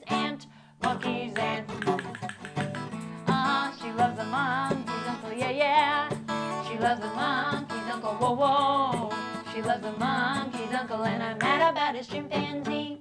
aunt, monkey's aunt. She loves the monkey's uncle, yeah, yeah. She loves the monkey's uncle, whoa, whoa. She loves the monkey's uncle, and I'm mad about his chimpanzee.